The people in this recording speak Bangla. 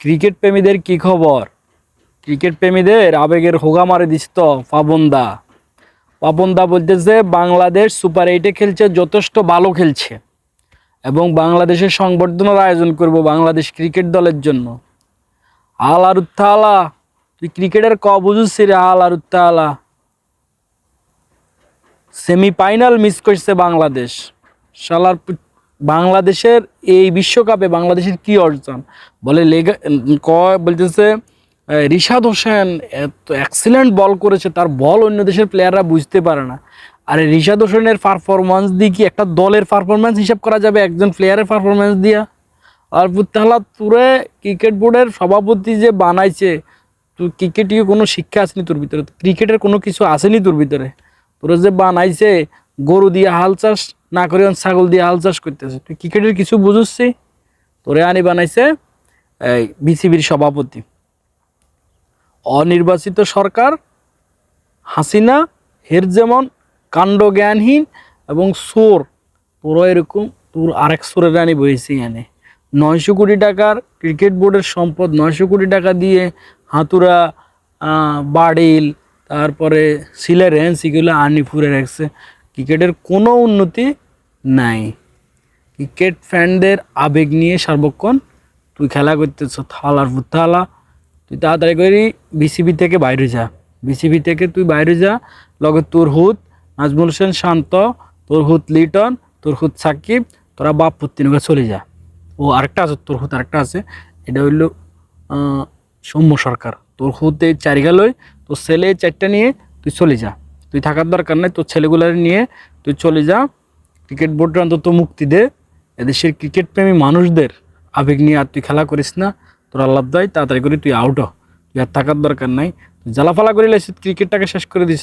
ক্রিকেট প্রেমীদের কি খবর? ক্রিকেট প্রেমীদের আবেগের হোগা মারে দিস তো পাপনদা। পাপনদা বলতেছে বাংলাদেশ সুপার এইটে খেলছে, যথেষ্ট ভালো খেলছে এবং বাংলাদেশের সংবর্ধনার আয়োজন করব বাংলাদেশ ক্রিকেট দলের জন্য। আল আর উত্তালা, তুই ক্রিকেটের ক বুঝুছি রে? আল আর উত্তালা সেমিফাইনাল মিস করছে বাংলাদেশ। শালার বাংলাদেশের এই বিশ্বকাপে বাংলাদেশের কি অর্জন বলে লেগা কয় বলতেছে রিশাদ হোসেন এত এক্সিলেন্ট বল করেছে, তার বল অন্য দেশের প্লেয়াররা বুঝতে পারে না। আরে রিশাদ হোসেনের পারফরমেন্স দিয়ে কি একটা দলের পারফরমেন্স হিসাব করা যাবে একজন প্লেয়ারের পারফরমেন্স দিয়া? আর তাহলে তুরে ক্রিকেট বোর্ডের সভাপতি যে বানাইছে, তুই ক্রিকেটে কোনো শিক্ষা আসেনি তোর ভিতরে? ক্রিকেটের কোনো কিছু আসেনি তোর ভিতরে? তোরা যে বানাইছে গরু দিয়ে হাল চাষ না করে ছাগল দিয়ে হাল চাষ করতেছে, তুই ক্রিকেটের কিছু বুঝছি? তোরে আনি বানাইছে এই বিসিবির সভাপতি। অনির্বাচিত সরকার হাসিনা এর যেমন কাণ্ড জ্ঞানহীন এবং সোর, তোরা এরকম তোর আরেক সোরের রানি বইছি এনে 900 কোটি টাকার ক্রিকেট বোর্ডের সম্পদ, 900 কোটি টাকা দিয়ে হাতুরা বাড়িল তারপরে সিলের রেঞ্জ এগুলো আনি ফুরে রাখছে। ক্রিকেটের কোনো উন্নতি নাই। ক্রিকেট ফ্যানদের আবেগ নিয়ে সার্বক্ষণ তুই খেলা করতেছ। থালার ফুথালা, তুই তাড়াতাড়ি করে বিসিবি থেকে বাইরে যা। বিসিবি থেকে তুই বাইরে যা, লগে তোর হুত নাজমুল হোসেন শান্ত, তোর হুত লিটন, তোর হুত সাকিব, তোরা বাপ পুত্তিনকে চলে যা। ও আরেকটা আছে, তোর হুত আরেকটা আছে, এটা হইল সৌম্য সরকার। তোর হুত এই চারিগালই, তোর ছেলে এই চারটা নিয়ে তুই চলে যা। তুই থাকার দরকার নাই, তোর ছেলেগুলার নিয়ে তুই চলে যা। ক্রিকেট বোর্ডের অন্তত মুক্তি দে। এদেশের ক্রিকেট প্রেমী মানুষদের আবেগ নিয়ে আর তুই খেলা করিস না। তোর আল্লাহ দায় তাড়াতাড়ি করে তুই আউট হ। তুই আর থাকার দরকার নাই। তুই জ্বালাফালা করে লাইছিস, ক্রিকেটটাকে শেষ করে দিস।